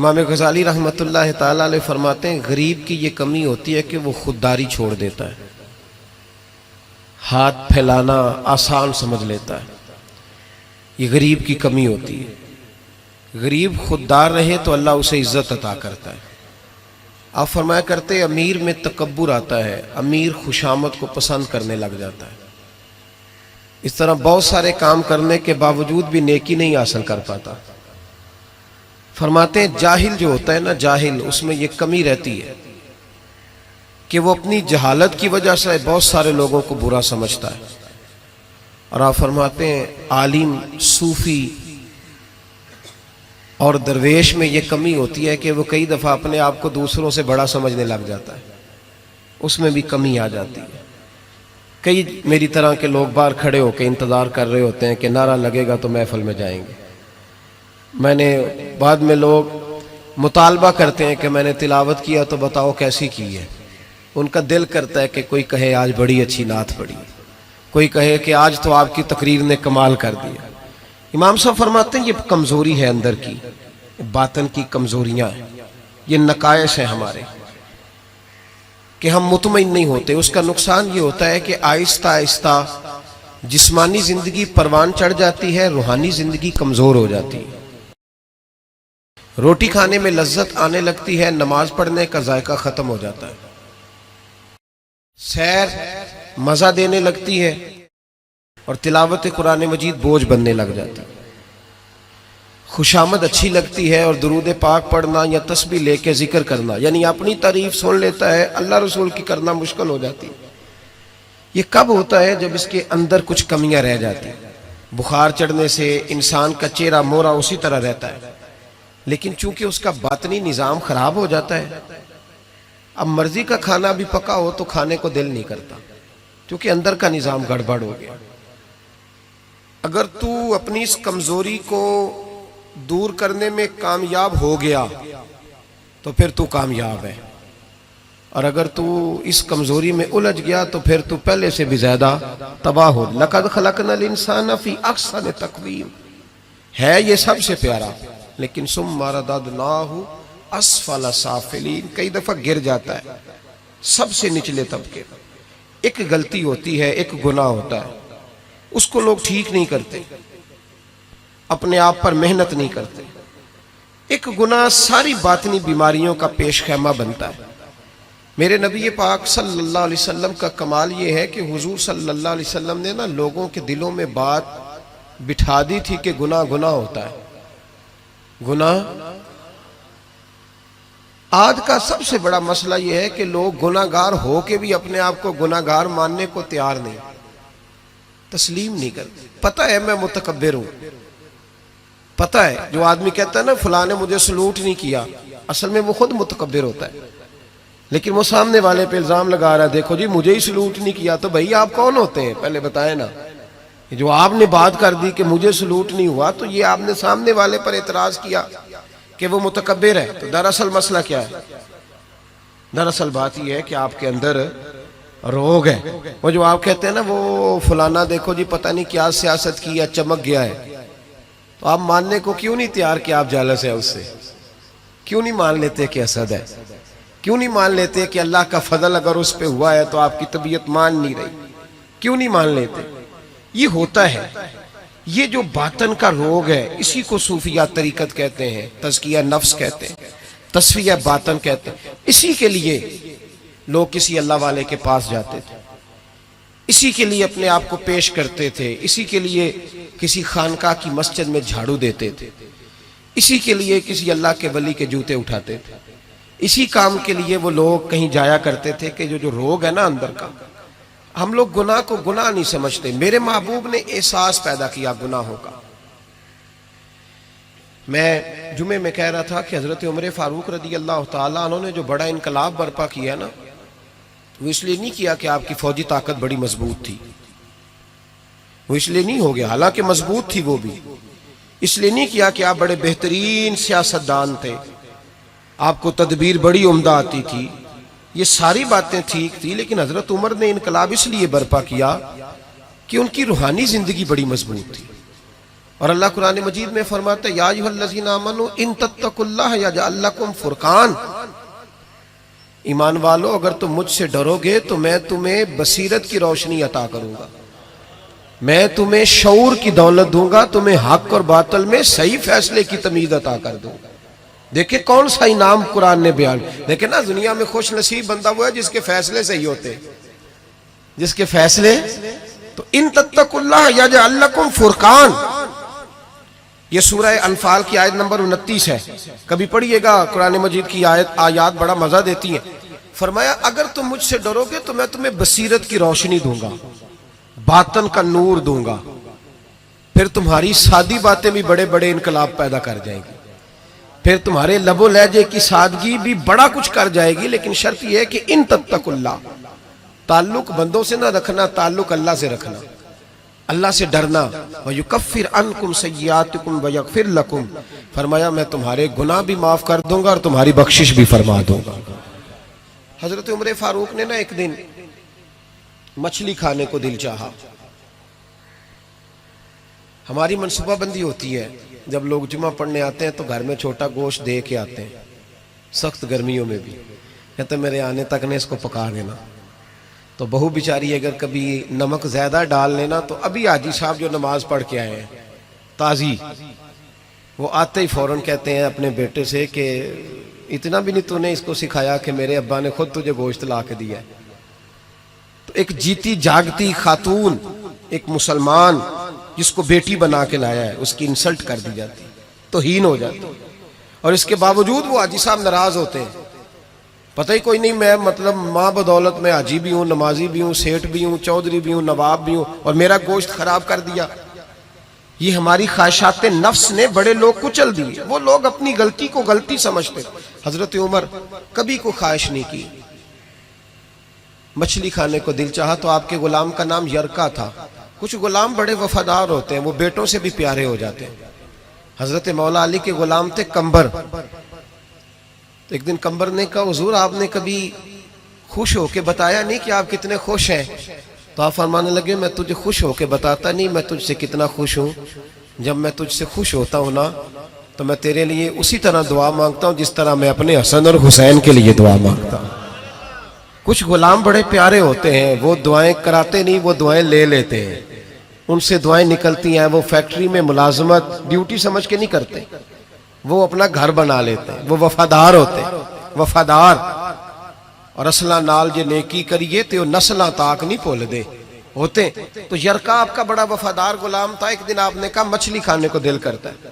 امام غزالی رحمۃ اللہ تعالیٰ علیہ فرماتے ہیں غریب کی یہ کمی ہوتی ہے کہ وہ خودداری چھوڑ دیتا ہے، ہاتھ پھیلانا آسان سمجھ لیتا ہے، یہ غریب کی کمی ہوتی ہے۔ غریب خوددار رہے تو اللہ اسے عزت عطا کرتا ہے۔ آپ فرمایا کرتے امیر میں تکبر آتا ہے، امیر خوشامد کو پسند کرنے لگ جاتا ہے، اس طرح بہت سارے کام کرنے کے باوجود بھی نیکی نہیں حاصل کر پاتا۔ فرماتے ہیں جاہل جو ہوتا ہے نا، جاہل، اس میں یہ کمی رہتی ہے کہ وہ اپنی جہالت کی وجہ سے بہت سارے لوگوں کو برا سمجھتا ہے۔ اور آپ فرماتے ہیں عالم، صوفی اور درویش میں یہ کمی ہوتی ہے کہ وہ کئی دفعہ اپنے آپ کو دوسروں سے بڑا سمجھنے لگ جاتا ہے، اس میں بھی کمی آ جاتی ہے۔ کئی میری طرح کے لوگ باہر کھڑے ہو کے انتظار کر رہے ہوتے ہیں کہ نعرہ لگے گا تو محفل میں جائیں گے۔ میں نے بعد میں لوگ مطالبہ کرتے ہیں کہ میں نے تلاوت کیا تو بتاؤ کیسی کی ہے۔ ان کا دل کرتا ہے کہ کوئی کہے آج بڑی اچھی نعت پڑھی، کوئی کہے کہ آج تو آپ کی تقریر نے کمال کر دیا۔ امام صاحب فرماتے ہیں یہ کمزوری ہے اندر کی، باطن کی کمزوریاں ہیں، یہ نقائص ہیں ہمارے کہ ہم مطمئن نہیں ہوتے۔ اس کا نقصان یہ ہوتا ہے کہ آہستہ آہستہ جسمانی زندگی پروان چڑھ جاتی ہے، روحانی زندگی کمزور ہو جاتی ہے۔ روٹی کھانے میں لذت آنے لگتی ہے، نماز پڑھنے کا ذائقہ ختم ہو جاتا ہے، سیر مزہ دینے لگتی ہے اور تلاوت قرآن مجید بوجھ بننے لگ جاتی ہے۔ خوشامد اچھی لگتی ہے اور درود پاک پڑھنا یا تسبیح لے کے ذکر کرنا، یعنی اپنی تعریف سن لیتا ہے، اللہ رسول کی کرنا مشکل ہو جاتی ہے۔ یہ کب ہوتا ہے؟ جب اس کے اندر کچھ کمیاں رہ جاتی ہیں۔ بخار چڑھنے سے انسان کا چہرہ مورا اسی طرح رہتا ہے، لیکن چونکہ اس کا باطنی نظام خراب ہو جاتا ہے، اب مرضی کا کھانا بھی پکا ہو تو کھانے کو دل نہیں کرتا، کیونکہ اندر کا نظام گڑبڑ ہو گیا۔ اگر تو اپنی اس کمزوری کو دور کرنے میں کامیاب ہو گیا تو پھر تو کامیاب ہے، اور اگر تو اس کمزوری میں الجھ گیا تو پھر تو پہلے سے بھی زیادہ تباہ ہو۔ لَقَدْ خَلَقْنَا الْإِنسَانَ فِي أَحْسَنِ تَقْوِيمٍ ہے یہ سب سے پیارا، لیکن ثُمَّ رَدَدْنَاهُ اسفل سافلین، کئی دفعہ گر جاتا ہے سب سے نچلے طبقے۔ ایک غلطی ہوتی ہے، ایک گناہ ہوتا ہے، اس کو لوگ ٹھیک نہیں کرتے، اپنے آپ پر محنت نہیں کرتے۔ ایک گناہ ساری باطنی بیماریوں کا پیش خیمہ بنتا ہے۔ میرے نبی پاک صلی اللہ علیہ وسلم کا کمال یہ ہے کہ حضور صلی اللہ علیہ وسلم نے نا لوگوں کے دلوں میں بات بٹھا دی تھی کہ گناہ گناہ ہوتا ہے، گناہ۔ آج کا سب سے بڑا مسئلہ یہ ہے کہ لوگ گناہ گار ہو کے بھی اپنے آپ کو گناہ گار ماننے کو تیار نہیں، تسلیم نہیں کرتے۔ پتہ ہے میں متکبر ہوں، پتہ ہے جو آدمی کہتا ہے نا فلاں نے مجھے سلوٹ نہیں کیا، اصل میں وہ خود متکبر ہوتا ہے، لیکن وہ سامنے والے پہ الزام لگا رہا ہے دیکھو جی مجھے ہی سلوٹ نہیں کیا۔ تو بھائی آپ کون ہوتے ہیں پہلے بتائیں نا؟ جو آپ نے بات کر دی کہ مجھے سلوٹ نہیں ہوا تو یہ آپ نے سامنے والے پر اعتراض کیا کہ وہ متکبر ہے۔ تو دراصل مسئلہ کیا ہے؟ دراصل بات یہ ہے کہ آپ کے اندر روگ ہے۔ وہ جو آپ کہتے ہیں نا وہ فلانا دیکھو جی پتہ نہیں کیا سیاست کی یا چمک گیا ہے، تو آپ ماننے کو کیوں نہیں تیار کہ آپ جالس ہے اس سے؟ کیوں نہیں مان لیتے کہ حسد ہے؟ کیوں نہیں مان لیتے کہ اللہ کا فضل اگر اس پہ ہوا ہے تو آپ کی طبیعت مان نہیں رہی؟ کیوں نہیں مان لیتے؟ یہ ہوتا ہے، یہ جو باطن کا روگ ہے اسی کو صوفیہ طریقت کہتے ہیں، تزکیہ نفس کہتے ہیں، تصفیہ باطن کہتے ہیں۔ اسی کے لیے لوگ کسی اللہ والے کے پاس جاتے تھے، اسی کے لیے اپنے آپ کو پیش کرتے تھے، اسی کے لیے کسی خانقاہ کی مسجد میں جھاڑو دیتے تھے، اسی کے لیے کسی اللہ کے ولی کے جوتے اٹھاتے تھے، اسی کام کے لیے وہ لوگ کہیں جایا کرتے تھے کہ جو روگ ہے نا اندر کا، ہم لوگ گناہ کو گناہ نہیں سمجھتے۔ میرے محبوب نے احساس پیدا کیا گناہوں کا۔ میں جمعے میں کہہ رہا تھا کہ حضرت عمر فاروق رضی اللہ تعالیٰ عنہ نے جو بڑا انقلاب برپا کیا نا، وہ اس لیے نہیں کیا کہ آپ کی فوجی طاقت بڑی مضبوط تھی، وہ اس لیے نہیں ہو گیا، حالانکہ مضبوط تھی وہ بھی، اس لیے نہیں کیا کہ آپ بڑے بہترین سیاستدان تھے، آپ کو تدبیر بڑی عمدہ آتی تھی، یہ ساری باتیں ٹھیک تھی، لیکن حضرت عمر نے انقلاب اس لیے برپا کیا کہ ان کی روحانی زندگی بڑی مضبوط تھی۔ اور اللہ قرآن مجید میں فرماتا ہے یا ایھا الذین آمنوا ان تتقوا اللہ یجعل لکم فرقان، ایمان والو اگر تم مجھ سے ڈرو گے تو میں تمہیں بصیرت کی روشنی عطا کروں گا، میں تمہیں شعور کی دولت دوں گا، تمہیں حق اور باطل میں صحیح فیصلے کی تمیز عطا کر دوں گا۔ دیکھیں کون سا انعام قرآن نے بیان، دیکھیں نا دنیا میں خوش نصیب بندہ وہ ہے جس کے فیصلے صحیح ہوتے، جس کے فیصلے۔ تو ان تتقوا اللہ یجعل لکم فرقان، یہ سورہ انفال کی آیت نمبر 29 ہے، کبھی پڑھیے گا، قرآن مجید کی آیات بڑا مزہ دیتی ہیں۔ فرمایا اگر تم مجھ سے ڈرو گے تو میں تمہیں بصیرت کی روشنی دوں گا، باطن کا نور دوں گا، پھر تمہاری سادی باتیں بھی بڑے بڑے انقلاب پیدا کر جائیں گی، پھر تمہارے لب و لہجے کی سادگی بھی بڑا کچھ کر جائے گی، لیکن شرط یہ ہے کہ ان تتقوا اللہ، تعلق بندوں سے نہ رکھنا، تعلق اللہ سے رکھنا، اللہ سے ڈرنا۔ وَيُكَفِّرْ عَنْكُمْ سَيِّئَاتِكُمْ وَيَغْفِرْ لَكُمْ، فرمایا میں تمہارے گناہ بھی معاف کر دوں گا اور تمہاری بخشش بھی فرما دوں گا۔ حضرت عمر فاروق نے نا ایک دن مچھلی کھانے کو دل چاہا۔ ہماری منصوبہ بندی ہوتی ہے جب لوگ جمعہ پڑھنے آتے ہیں تو گھر میں چھوٹا گوشت دے کے آتے ہیں، سخت گرمیوں میں بھی، کہتے ہیں میرے آنے تک نے اس کو پکا دینا۔ تو بہو بیچاری اگر کبھی نمک زیادہ ڈال لینا تو ابھی حاجی صاحب جو نماز پڑھ کے آئے ہیں تازی، وہ آتے ہی فوراً کہتے ہیں اپنے بیٹے سے کہ اتنا بھی نہیں تو نے اس کو سکھایا کہ میرے ابا نے خود تجھے گوشت لا کے دیا ہے۔ تو ایک جیتی جاگتی خاتون، ایک مسلمان جس کو بیٹی بنا کے لایا ہے، اس کی انسلٹ کر دی جاتی، توہین ہو جاتی، اور اس کے باوجود وہ حاجی صاحب ناراض ہوتے ہیں۔ پتہ ہی کوئی نہیں میں مطلب ماں بدولت میں حاجی بھی ہوں، نمازی بھی ہوں، سیٹھ بھی ہوں، چودھری بھی ہوں، نواب بھی ہوں، اور میرا گوشت خراب کر دیا۔ یہ ہماری خواہشات نفس نے بڑے لوگ کچل دیے، وہ لوگ اپنی غلطی کو غلطی سمجھتے۔ حضرت عمر کبھی کوئی خواہش نہیں کی، مچھلی کھانے کو دل چاہا تو آپ کے غلام کا نام یرکا تھا۔ کچھ غلام بڑے وفادار ہوتے ہیں، وہ بیٹوں سے بھی پیارے ہو جاتے ہیں۔ حضرت مولا علی کے غلام تھے کمبر۔ تو ایک دن کمبر نے کہا حضور آپ نے کبھی خوش ہو کے بتایا نہیں کہ آپ کتنے خوش ہیں؟ تو آپ فرمانے لگے میں تجھے خوش ہو کے بتاتا نہیں میں تجھ سے کتنا خوش ہوں، جب میں تجھ سے خوش ہوتا ہوں نا تو میں تیرے لیے اسی طرح دعا مانگتا ہوں جس طرح میں اپنے حسن اور حسین کے لیے دعا مانگتا ہوں۔ کچھ غلام بڑے پیارے ہوتے ہیں، وہ دعائیں کراتے نہیں، وہ دعائیں لے لیتے ہیں، ان سے دعائیں نکلتی ہیں، وہ فیکٹری میں ملازمت ڈیوٹی سمجھ کے نہیں کرتے، وہ اپنا گھر بنا لیتے ہیں، وہ وفادار ہوتے ہیں، وفادار۔ اور اصلہ نال جے نیکی کریے تو نسلہ تاک نہیں بھول دے ہوتے۔ تو یرکا آپ کا بڑا وفادار غلام تھا۔ ایک دن آپ نے کہا مچھلی کھانے کو دل کرتا ہے،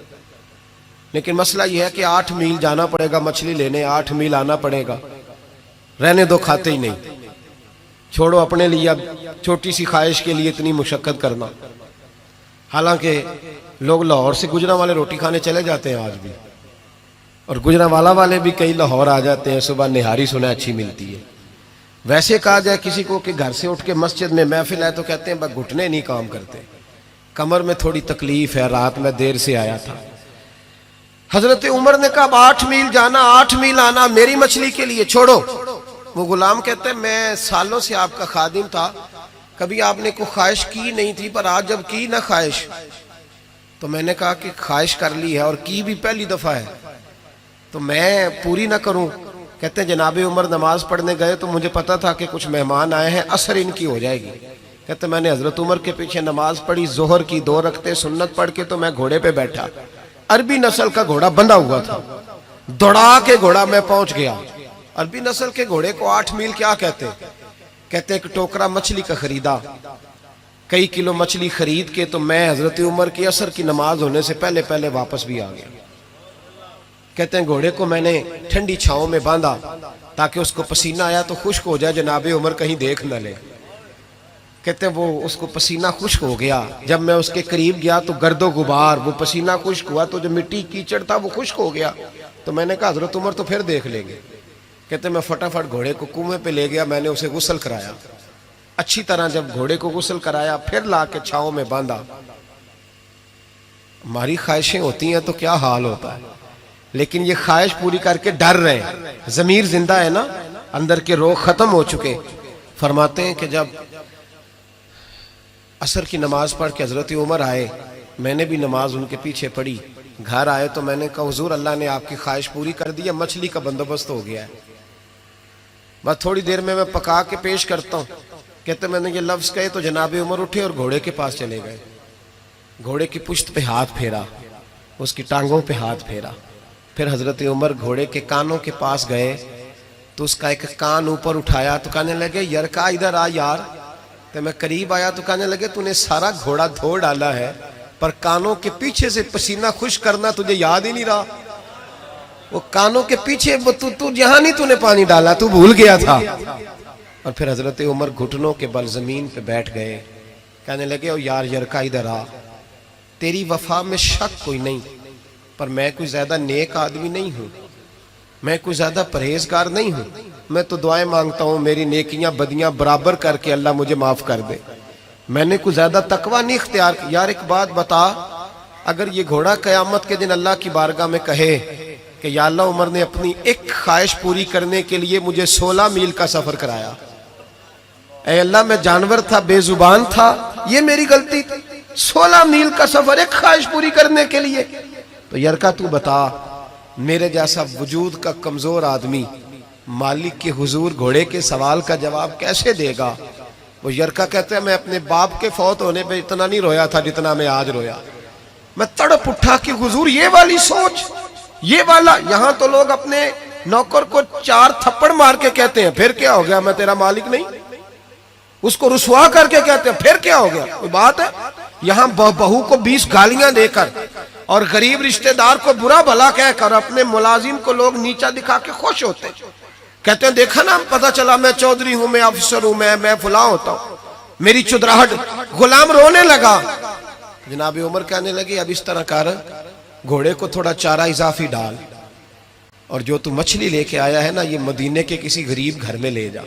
لیکن مسئلہ یہ ہے کہ 8 میل جانا پڑے گا مچھلی لینے، 8 میل آنا پڑے گا، رہنے دو کھاتے ہی نہیں، چھوڑو اپنے لیے اب چھوٹی سی خواہش کے لیے اتنی مشقت کرنا۔ حالانکہ لوگ لاہور سے گجرانوالے روٹی کھانے چلے جاتے ہیں آج بھی، اور گجرانوالہ والے بھی کئی لاہور آ جاتے ہیں، صبح نہاری سنیں اچھی ملتی ہے۔ ویسے کہا جائے کسی کو کہ گھر سے اٹھ کے مسجد میں محفل ہے تو کہتے ہیں بس گھٹنے نہیں کام کرتے، کمر میں تھوڑی تکلیف ہے، رات میں دیر سے آیا تھا۔ حضرت عمر نے کہا اب 8 میل جانا 8 میل آنا میری مچھلی کے لیے چھوڑو۔ وہ غلام کہتے ہیں میں سالوں سے آپ کا خادم تھا، کبھی آپ نے کوئی خواہش کی نہیں تھی، پر آج جب کی نہ خواہش تو میں نے کہا کہ خواہش کر لی ہے اور کی بھی پہلی دفعہ ہے تو میں پوری نہ کروں۔ کہتے ہیں جناب عمر نماز پڑھنے گئے تو مجھے پتا تھا کہ کچھ مہمان آئے ہیں، عصر ان کی ہو جائے گی۔ کہتے ہیں میں نے حضرت عمر کے پیچھے نماز پڑھی، ظہر کی 2 رکعتیں سنت پڑھ کے تو میں گھوڑے پہ بیٹھا، عربی نسل کا گھوڑا بندھا ہوا تھا، دوڑا کے گھوڑا میں پہنچ گیا۔ عربی نسل کے گھوڑے کو 8 میل کیا کہتے ہیں؟ کہتے ہیں ایک ٹوکرا مچھلی کا خریدا، کئی کلو مچھلی خرید کے تو میں حضرت عمر کی عصر کی نماز ہونے سے پہلے پہلے واپس بھی آ گیا۔ کہتے ہیں گھوڑے کو میں نے ٹھنڈی چھاؤں میں باندھا تاکہ اس کو پسینہ آیا تو خشک ہو جائے، جناب عمر کہیں دیکھ نہ لے۔ کہتے ہیں وہ اس کو پسینہ خشک ہو گیا، جب میں اس کے قریب گیا تو گرد و غبار، وہ پسینہ خشک ہوا تو جو مٹی کیچڑ تھا وہ خشک ہو گیا، تو میں نے کہا حضرت عمر تو پھر دیکھ لیں گے۔ کہتے ہیں میں فٹافٹ گھوڑے کو کنویں پہ لے گیا، میں نے اسے غسل کرایا اچھی طرح، جب گھوڑے کو غسل کرایا پھر لا کے چھاؤں میں باندھا۔ ہماری خواہشیں ہوتی ہیں تو کیا حال ہوتا ہے، لیکن یہ خواہش پوری کر کے ڈر رہے ہیں، ضمیر زندہ ہے نا، اندر کے روگ ختم ہو چکے۔ فرماتے ہیں کہ جب عصر کی نماز پڑھ کے حضرت عمر آئے میں نے بھی نماز ان کے پیچھے پڑھی. گھر آئے تو میں نے کہا حضور اللہ نے آپ کی خواہش پوری کر دی ہے, مچھلی کا بندوبست ہو گیا ہے, بس تھوڑی دیر میں پکا کے پیش کرتا ہوں. کہتے میں نے یہ لفظ کہے تو جناب عمر اٹھے اور گھوڑے کے پاس چلے گئے. گھوڑے کی پشت پہ ہاتھ پھیرا, اس کی ٹانگوں پہ ہاتھ پھیرا. پھر حضرت عمر گھوڑے کے کانوں کے پاس گئے تو اس کا ایک کان اوپر اٹھایا تو کہنے لگے یرکا ادھر آ یار. تو میں قریب آیا تو کہنے لگے تو نے سارا گھوڑا دھو ڈالا ہے پر کانوں کے پیچھے سے پسینہ خشک کرنا تجھے یاد ہی نہیں رہا. وہ کانوں کے پیچھے تو جہاں نہیں تو نے پانی ڈالا, تو بھول گیا تھا. اور پھر حضرت عمر گھٹنوں کے بل زمین پہ بیٹھ گئے. کہنے لگے او یار یرکا ادھر آ, تیری وفا میں شک کوئی نہیں پر میں کوئی زیادہ نیک آدمی نہیں ہوں, میں کوئی زیادہ پرہیزگار نہیں ہوں. میں تو دعائیں مانگتا ہوں میری نیکیاں بدیاں برابر کر کے اللہ مجھے معاف کر دے. میں نے کوئی زیادہ تقوی نہیں اختیار کیا. یار ایک بات بتا, اگر یہ گھوڑا قیامت کے دن اللہ کی بارگاہ میں کہے کہ یا اللہ عمر نے اپنی ایک خواہش پوری کرنے کے لیے مجھے 16 میل کا سفر کرایا, اے اللہ میں جانور تھا, بے زبان تھا, یہ میری غلطی تھی, 16 میل کا سفر ایک خواہش پوری کرنے کے لیے. تو یرکا تو بتا میرے جیسا وجود کا کمزور آدمی مالک کے حضور گھوڑے کے سوال کا جواب کیسے دے گا؟ وہ یرکا کہتے ہیں میں اپنے باپ کے فوت ہونے پہ اتنا نہیں رویا تھا جتنا میں آج رویا. میں تڑپ اٹھا کہ حضور یہ والی سوچ, یہ والا. یہاں تو لوگ اپنے نوکر کو 4 تھپڑ مار کے کہتے ہیں پھر کیا ہو گیا, میں تیرا مالک نہیں. اس کو رسوا کر کے کہتے ہیں پھر کیا ہو گیا, کوئی بات ہے. یہاں بہو کو 20 گالیاں دے کر اور غریب رشتہ دار کو برا بھلا کہہ کر اپنے ملازم کو لوگ نیچا دکھا کے خوش ہوتے ہیں. کہتے ہیں دیکھا نا پتہ چلا میں چودھری ہوں, میں افسر ہوں, میں فلاں ہوتا ہوں, میری چدراہٹ. غلام رونے لگا. جناب عمر کہنے لگے اب اس طرح کر, گھوڑے کو تھوڑا چارہ اضافی ڈال اور جو تو مچھلی لے کے آیا ہے نا یہ مدینے کے کسی غریب گھر میں لے جا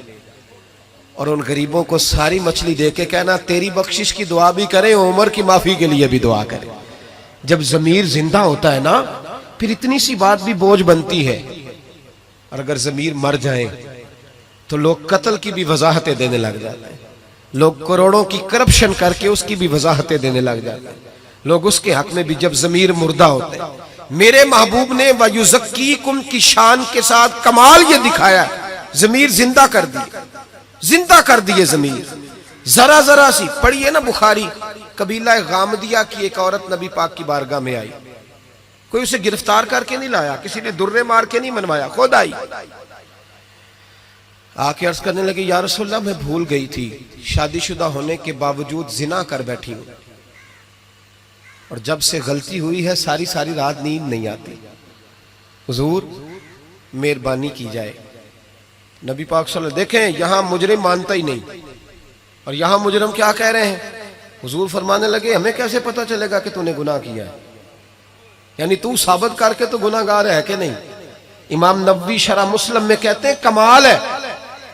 اور ان غریبوں کو ساری مچھلی دے کے کہنا تیری بخشش کی دعا بھی کریں, عمر کی معافی کے لیے بھی دعا کریں. جب ضمیر زندہ ہوتا ہے نا پھر اتنی سی بات بھی بوجھ بنتی ہے, اور اگر ضمیر مر جائیں تو لوگ قتل کی بھی وضاحتیں دینے لگ جاتے ہیں, لوگ کروڑوں کی کرپشن کر کے اس کی بھی وضاحتیں دینے لگ جاتے ہیں. لوگ اس کے حق میں بھی جب ضمیر مردہ ہوتے ہیں. میرے محبوب نے وَيُزَكِّيكُمْ کی شان کے ساتھ کمال یہ دکھایا ہے, ضمیر زندہ کر دی, زندہ کر دیے ضمیر. ذرا ذرا سی پڑھیے نا بخاری, قبیلہ غامدیہ کی ایک عورت نبی پاک کی بارگاہ میں آئی. کوئی اسے گرفتار کر کے نہیں لایا, کسی نے درے مار کے نہیں منوایا, خود آئی. آ کے عرض کرنے لگی یا رسول اللہ میں بھول گئی تھی, شادی شدہ ہونے کے باوجود زنا کر بیٹھی ہوں اور جب سے غلطی ہوئی ہے ساری ساری رات نیند نہیں آتی, حضور مہربانی کی جائے. نبی پاک صلی اللہ علیہ وسلم دیکھیں یہاں مجرم مانتا ہی نہیں اور یہاں مجرم کیا کہہ رہے ہیں. حضور فرمانے لگے ہمیں کیسے پتہ چلے گا کہ تو نے گناہ کیا ہے, یعنی تو ثابت کر کے تو گناہ گار ہے کہ نہیں. امام نووی شرح مسلم میں کہتے ہیں کمال ہے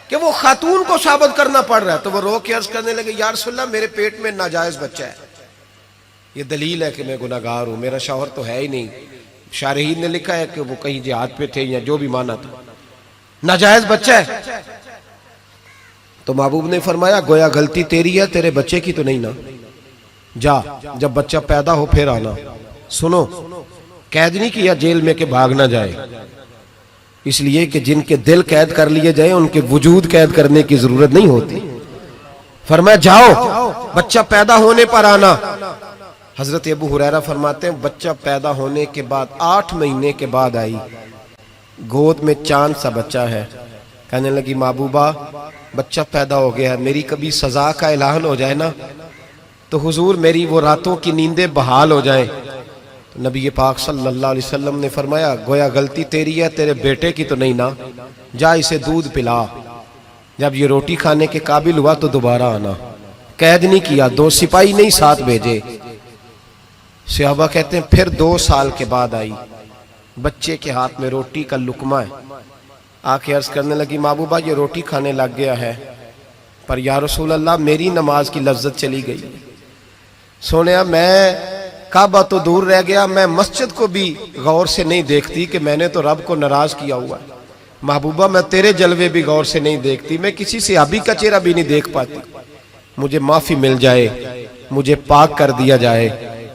کہ وہ خاتون کو ثابت کرنا پڑ رہا ہے. تو وہ رو کے عرض کرنے لگے یا رسول اللہ میرے پیٹ میں ناجائز بچہ ہے, یہ دلیل ہے کہ میں گناہ گار ہوں, میرا شوہر تو ہے ہی نہیں. شارحین نے لکھا ہے کہ وہ کہیں جہاد پہ تھے یا جو بھی مانا تھا, ناجائز بچہ ہے. تو محبوب نے فرمایا گویا غلطی تیری ہے, تیرے بچے کی تو نہیں نا, جا جب بچہ پیدا ہو پھر آنا. سنو قید نہیں کیا جیل میں کہ بھاگ نہ جائے, اس لیے کہ جن کے دل قید کر لیے جائیں ان کے وجود قید کرنے کی ضرورت نہیں ہوتی. فرمایا جاؤ بچہ پیدا ہونے پر آنا. حضرت ابو ہریرہ فرماتے ہیں بچہ پیدا ہونے کے بعد 8 مہینے کے بعد آئی, گود میں چاند سا بچہ ہے. کہنے لگی محبوبہ بچہ پیدا ہو گیا ہے, میری کبھی سزا کا اعلان ہو جائے نا تو حضور میری وہ راتوں کی نیندیں بحال ہو جائیں. تو نبی پاک صلی اللہ علیہ وسلم نے فرمایا گویا غلطی تیری ہے, تیرے بیٹے کی تو نہیں نا, جا اسے دودھ پلا, جب یہ روٹی کھانے کے قابل ہوا تو دوبارہ آنا. قید نہیں کیا, 2 سپاہی نہیں ساتھ بھیجے. صحابہ کہتے ہیں پھر 2 سال کے بعد آئی, بچے کے ہاتھ میں روٹی کا لقمہ ہے. آ کے عرض کرنے لگی محبوبہ یہ روٹی کھانے لگ گیا ہے پر یا رسول اللہ میری نماز کی لذت چلی گئی. سونیا میں کعبہ تو دور رہ گیا, میں مسجد کو بھی غور سے نہیں دیکھتی کہ میں نے تو رب کو ناراض کیا ہوا ہے. محبوبہ میں تیرے جلوے بھی غور سے نہیں دیکھتی, میں کسی صحابی کا چہرہ بھی نہیں دیکھ پاتی. مجھے معافی مل جائے, مجھے پاک کر دیا جائے,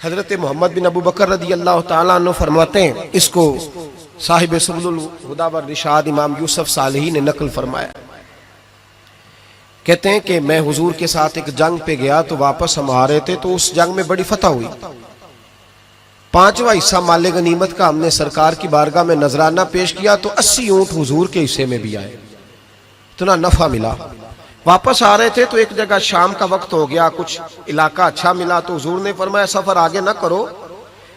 حضرت محمد بن ابو بکر رضی اللہ تعالیٰ عنہ فرماتے ہیں، اس کو صاحب سبل الہدی والرشاد امام یوسف صالحی نے نقل فرمایا، کہتے ہیں کہ میں حضور کے ساتھ ایک جنگ پہ گیا تو واپس ہم آ رہے تھے، تو اس جنگ میں بڑی فتح ہوئی، 5واں حصہ مال غنیمت کا ہم نے سرکار کی بارگاہ میں نذرانہ پیش کیا تو 80 اونٹ حضور کے حصے میں بھی آئے، اتنا نفع ملا۔ واپس آ رہے تھے تو ایک جگہ شام کا وقت ہو گیا، کچھ علاقہ اچھا ملا تو حضور نے فرمایا سفر آگے نہ کرو،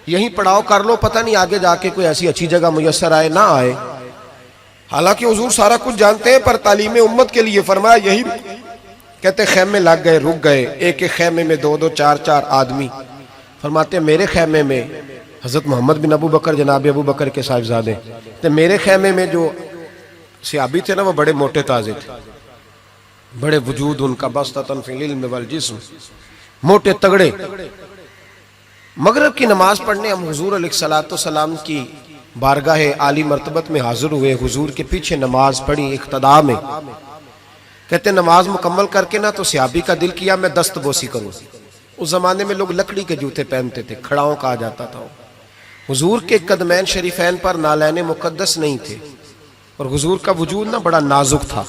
یہیں پڑاؤ کر لو، پتہ نہیں آگے جا کے کوئی ایسی اچھی جگہ میسر آئے نہ آئے۔ حالانکہ حضور سارا کچھ جانتے ہیں، پر تعلیم امت کے لیے فرمایا یہی، کہتے خیمے لگ گئے، رک گئے، ایک ایک خیمے میں 2 2 4 4 آدمی۔ فرماتے ہیں میرے خیمے میں حضرت محمد بن ابو بکر جناب ابو بکر کے صاحبزادے، تو میرے خیمے میں جو صحابی تھے نا وہ بڑے موٹے تازے تھے، بڑے وجود ان کا بسطۃ فی العلم والجسم، موٹے تگڑے۔ مغرب کی نماز پڑھنے ہم حضور علیہ الصلوۃ والسلام کی بارگاہ عالی مرتبت میں حاضر ہوئے، حضور کے پیچھے نماز پڑھی اقتداء میں۔ کہتے نماز مکمل کر کے نا تو صحابی کا دل کیا میں دست بوسی کروں۔ اس زمانے میں لوگ لکڑی کے جوتے پہنتے تھے، کھڑاؤں کہا جاتا تھا۔ حضور کے قدمین شریفین پر نالین مقدس نہیں تھے، اور حضور کا وجود نا بڑا نازک تھا۔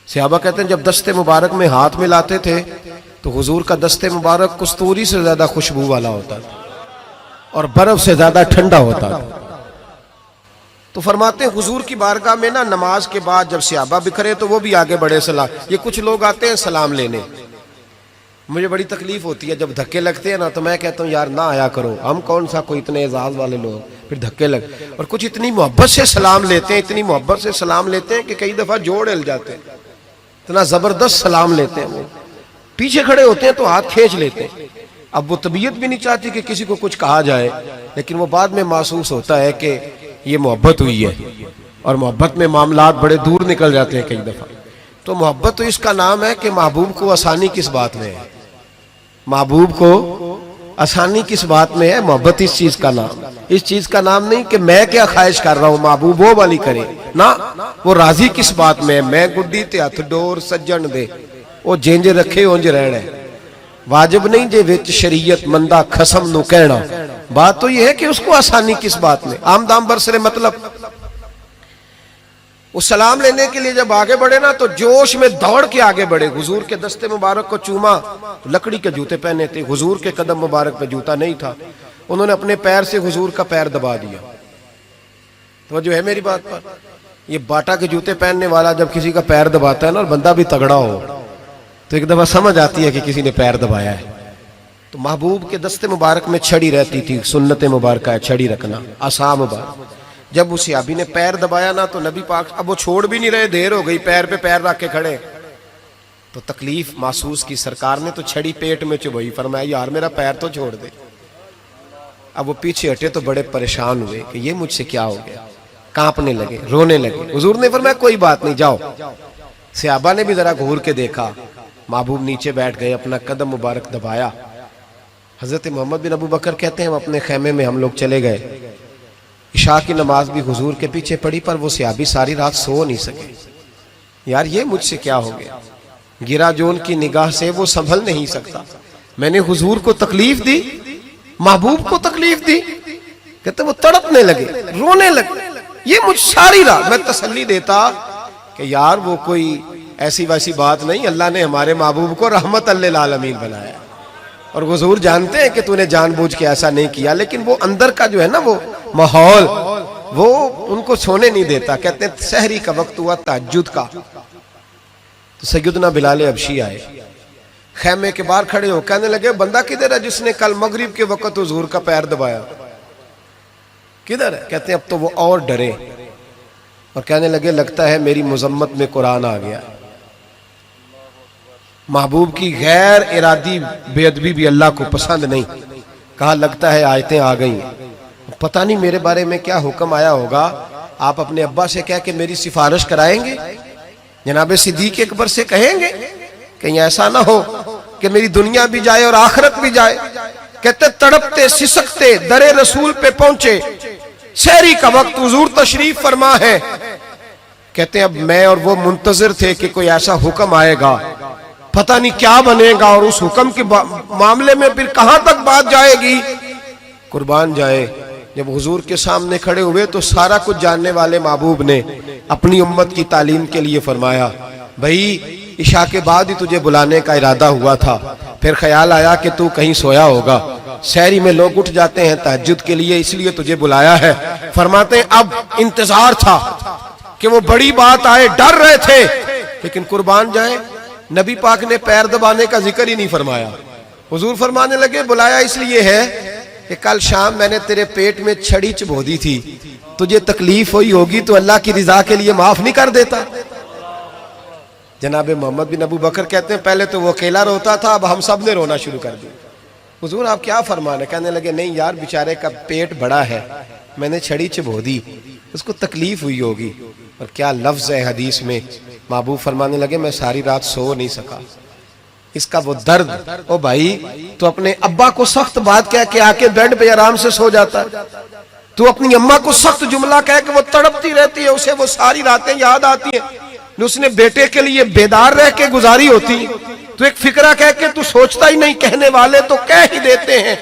صحابہ کہتے ہیں جب دست مبارک میں ہاتھ ملاتے تھے تو حضور کا دست مبارک کستوری سے زیادہ خوشبو والا ہوتا تھا اور برف سے زیادہ ٹھنڈا ہوتا تھا۔ تو فرماتے ہیں حضور کی بارگاہ میں نا نماز کے بعد جب صحابہ بکھرے تو وہ بھی آگے بڑھے سلام، یہ کچھ لوگ آتے ہیں سلام لینے، مجھے بڑی تکلیف ہوتی ہے جب دھکے لگتے ہیں نا تو میں کہتا ہوں یار نہ آیا کرو، ہم کون سا کوئی اتنے اعزاز والے لوگ، پھر دھکے لگ، اور کچھ اتنی محبت سے سلام لیتے ہیں، اتنی محبت سے سلام لیتے ہیں کہ کئی دفعہ جوڑ ہل جاتے ہیں، اتنا زبردست سلام لیتے ہیں۔ وہ پیچھے کھڑے ہوتے ہیں تو ہاتھ کھینچ لیتے ہیں، اب وہ طبیعت بھی نہیں چاہتی کہ کسی کو کچھ کہا جائے، لیکن وہ بعد میں محسوس ہوتا ہے کہ یہ محبت ہوئی ہے، اور محبت میں معاملات بڑے دور نکل جاتے ہیں کئی دفعہ۔ تو محبت تو اس کا نام ہے کہ محبوب کو آسانی کس بات میں ہے، محبوب کو آسانی کس بات میں ہے، محبت اس چیز کا نام، اس چیز کا نام نہیں کہ میں کیا خواہش کر رہا ہوں محبوب وہ والی کرے، نہ وہ راضی کس بات میں ہے، میں گڈی تے ہتھ ڈور سجن دے وہ جینج رکھے اونج رہنا ہے، واجب نہیں جے وچ شریعت مندہ خسم نو کہنا، بات تو یہ ہے کہ اس کو آسانی کس بات میں، عام دام برسرے مطلب۔ وہ سلام لینے کے لیے جب آگے بڑھے نا تو جوش میں دوڑ کے آگے بڑھے، حضور کے دست مبارک کو چوما، لکڑی کے جوتے پہنے تھے، حضور کے قدم مبارک پہ جوتا نہیں تھا، انہوں نے اپنے پیر سے حضور کا پیر دبا دیا۔ تو جو ہے میری بات پر، یہ باٹا کے جوتے پہننے والا جب کسی کا پیر دباتا ہے نا اور بندہ بھی تگڑا ہو تو ایک دفعہ سمجھ آتی ہے کہ کسی نے پیر دبایا ہے۔ تو محبوب کے دست مبارک میں چھڑی رہتی تھی، سنت مبارکہ ہے چھڑی رکھنا، عصا مبارک۔ جب اس صحابی نے پیر دبایا نا تو نبی پاک اب وہ چھوڑ بھی نہیں رہے، دیر ہو گئی، پیر پہ پیر رکھ کے کھڑے، تو تکلیف محسوس کی، سرکار نے تو چھڑی پیٹ میں چبھائی، فرمایا یار میرا پیر تو چھوڑ دے۔ اب وہ پیچھے ہٹے تو بڑے پریشان ہوئے کہ یہ مجھ سے کیا ہو گیا، کانپنے لگے، رونے لگے۔ حضور نے فرمایا کوئی بات نہیں جاؤ۔ صحابہ نے بھی ذرا گھور کے دیکھا، محبوب نیچے بیٹھ گئے، اپنا قدم مبارک دبایا۔ حضرت محمد بن ابو بکر کہتے ہیں ہم اپنے خیمے میں ہم لوگ چلے گئے، عشاء کی نماز بھی حضور کے پیچھے پڑھی، پر وہ صحابی ساری رات سو نہیں سکے، یار یہ مجھ سے کیا ہو گیا، گرا جو ان کی نگاہ سے وہ سنبھل نہیں سکتا، میں نے حضور کو تکلیف دی، محبوب کو تکلیف دی، کہتے وہ تڑپنے لگے، رونے لگے، یہ مجھ ساری رات۔ میں تسلی دیتا کہ یار وہ کوئی ایسی ویسی بات نہیں، اللہ نے ہمارے محبوب کو رحمت للعالمین بنایا، اور حضور جانتے ہیں کہ تو نے جان بوجھ کے ایسا نہیں کیا، لیکن وہ اندر کا جو ہے نا وہ ماحول وہ ان کو سونے نہیں دیتا۔ کہتے ہیں سحری کا وقت ہوا تہجد کا، تو سیدنا بلال حبشی آئے، خیمے کے باہر کھڑے ہو کہنے لگے بندہ کدھر ہے جس نے کل مغرب کے وقت حضور کا پیر دبایا، کدھر ہے؟ کہتے ہیں اب تو وہ اور ڈرے اور کہنے لگے لگتا ہے میری مذمت میں قرآن آ گیا۔ محبوب کی غیر ارادی بے ادبی بھی اللہ کو پسند نہیں، کہا لگتا ہے آیتیں آ گئی، پتہ نہیں میرے بارے میں کیا حکم آیا ہوگا، آپ اپنے ابا سے کہہ کے میری سفارش کرائیں گے، جناب صدیق اکبر سے کہیں گے، کہیں ایسا نہ ہو کہ میری دنیا بھی جائے اور آخرت بھی جائے۔ کہتے تڑپتے سسکتے در رسول پہ پہنچے، سحری کا وقت حضور تشریف فرما ہے، کہتے اب میں اور وہ منتظر تھے کہ کوئی ایسا حکم آئے گا، پتہ نہیں کیا بنے گا اور اس حکم کے معاملے میں پھر کہاں تک بات جائے گی. قربان جائے جب حضور کے سامنے کھڑے ہوئے تو سارا کچھ جاننے والے محبوب نے اپنی امت کی تعلیم کے لیے فرمایا بھائی عشاء کے بعد ہی تجھے بلانے کا ارادہ ہوا تھا, پھر خیال آیا کہ تو کہیں سویا ہوگا, سحری میں لوگ اٹھ جاتے ہیں تہجد کے لیے اس لیے تجھے بلایا ہے. فرماتے ہیں اب انتظار تھا کہ وہ بڑی بات آئے, ڈر رہے تھے, لیکن قربان جائیں نبی پاک نے پیر دبانے کا ذکر ہی نہیں فرمایا. حضور فرمانے لگے بلایا اس لیے ہے کہ کل شام میں نے تیرے پیٹ میں چھڑی چبھو دی تھی, تجھے تکلیف ہوئی ہوگی تو اللہ کی رضا کے لیے معاف نہیں کر دیتا. جناب محمد بن ابو بکر کہتے ہیں پہلے تو وہ اکیلا روتا تھا, اب ہم سب نے رونا شروع کر دیا. حضور آپ کیا فرمانے؟ کہنے لگے نہیں یار بیچارے کا پیٹ بڑا ہے, میں نے چھڑی چبھو دی, اس کو تکلیف ہوئی ہوگی. اور کیا لفظ ہے حدیث میں, محبوب فرمانے لگے میں ساری رات سو نہیں سکا, اس کا وہ درد. او بھائی تو اپنے ابا کو سخت بات کہہ کے آ کے بیڈ پہ آرام سے سو جاتا ہے, تو اپنی اماں کو سخت جملہ کہہ کے وہ تڑپتی رہتی ہے, اسے وہ ساری راتیں یاد آتی ہیں جو اس نے بیٹے کے لیے بیدار رہ کے گزاری ہوتی. تو ایک فکرہ کہہ کے تو سوچتا ہی نہیں, کہنے والے تو کہہ ہی دیتے ہیں,